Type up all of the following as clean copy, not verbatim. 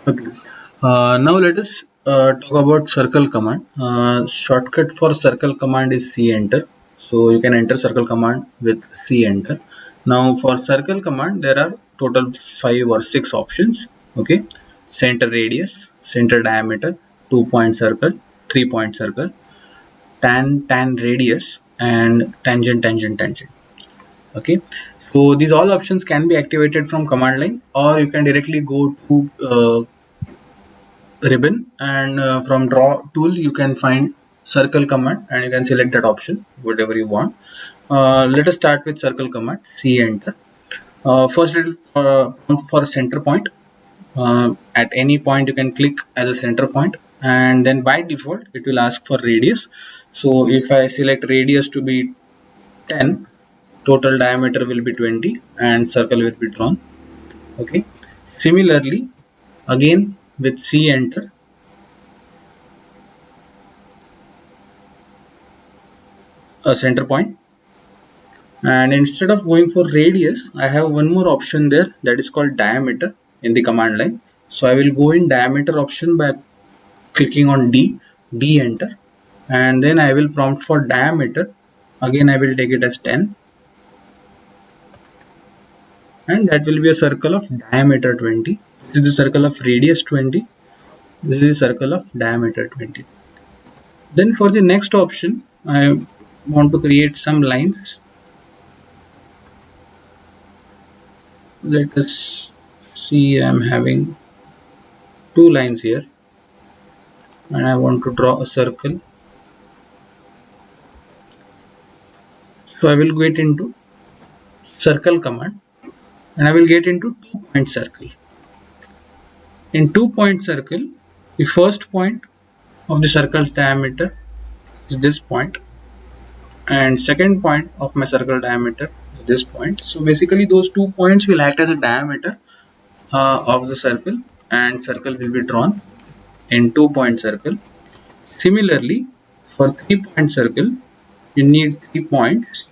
Okay. Now let us talk about circle command. Shortcut for circle command is C enter. So you can enter circle command with C enter. Now for circle command there are total 5 or 6 options. Okay. Center radius, center diameter, 2 point circle, 3 point circle, tan radius, and tangent. Okay. So these all options can be activated from command line, or you can directly go to ribbon, and from draw tool you can find circle command and you can select that option whatever you want. Let us start with circle command. C enter. First it will prompt for center point. At any point you can click as a center point, and then by default it will ask for radius. So if I select radius to be 10, total diameter will be 20 and circle will be drawn. Okay. Similarly, again with C enter, a center point, and instead of going for radius I have one more option there, that is called diameter in the command line. So I will go in diameter option by clicking on D enter, and then I will prompt for diameter. Again I will take it as 10, and that will be a circle of diameter 20. This is the circle of radius 20. This is the circle of diameter 20. Then for the next option I want to create some lines. Let us see, I am having 2 lines here and I want to draw a circle. So I will get into circle command and I will get into 2 point circle. In 2 point circle, the first point of the circle's diameter is this point, and second point of my circle diameter is this point. So basically those 2 points will act as a diameter of the circle, and circle will be drawn in 2 point circle. Similarly, for 3 point circle you need 3 points.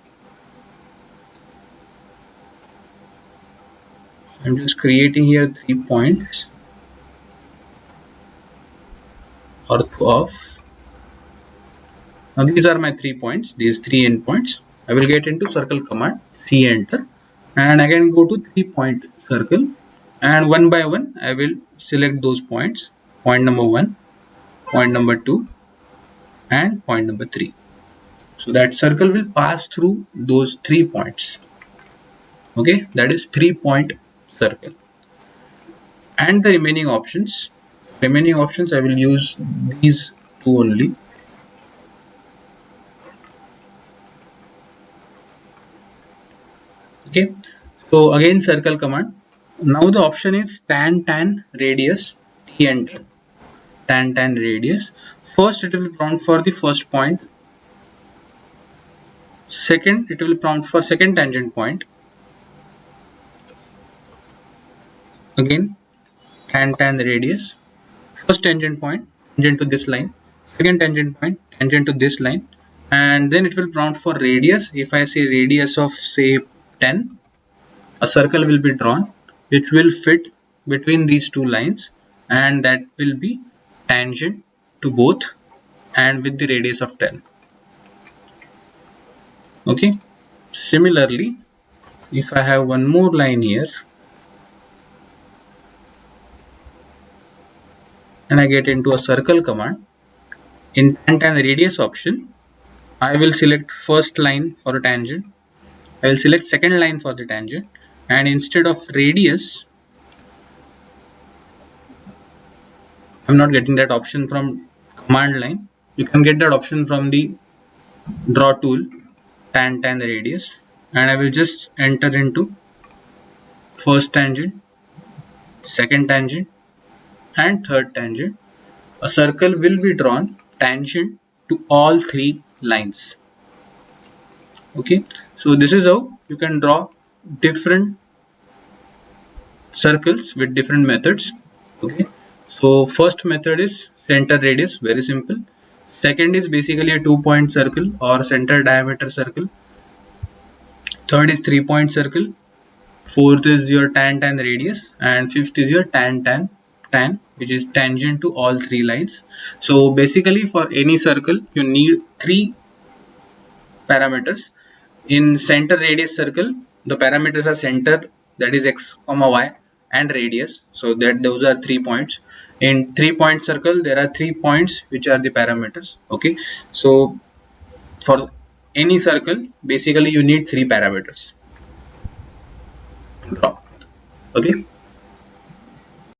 I'm just creating here 3 points or of. Now these are my 3 points, these 3 endpoints. I will get into circle command, C enter, and I can go to 3 point circle, and one by one I will select those points. Point number 1, point number 2, and point number 3. So that circle will pass through those 3 points. Okay, that is 3 point circle. And the remaining options I will use these 2 only. Okay, so again circle command. Now the option is tan radius. T enter. Tan radius. First it will prompt for the first point. Second it will prompt for second tangent point. Again tan radius. First tangent point, tangent to this line. Second tangent point, tangent to this line. And then it will prompt for radius. If I say radius of say 10, a circle will be drawn which will fit between these 2 lines, and that will be tangent to both and with the radius of 10. Okay. Similarly, if I have one more line here and I get into a circle command, in tan radius option I will select first line for a tangent, I will select second line for the tangent, and instead of radius I'm not getting that option from command line. You can get that option from the draw tool, tan radius, and I will just enter into first tangent, second tangent, and third tangent. A circle will be drawn tangent to all 3 lines. Okay, so this is how you can draw different circles with different methods. Okay, so first method is center radius, very simple. Second is basically a 2-point circle or center diameter circle. Third is 3-point circle. Fourth is your tan radius, and fifth is your tan tan, which is tangent to all three lines. So basically for any circle you need three parameters. In center radius circle, the parameters are center, that is x comma y, and radius. So that those are 3 points. In 3-point circle, there are 3 points which are the parameters. Okay, so for any circle, basically you need 3 parameters. Okay.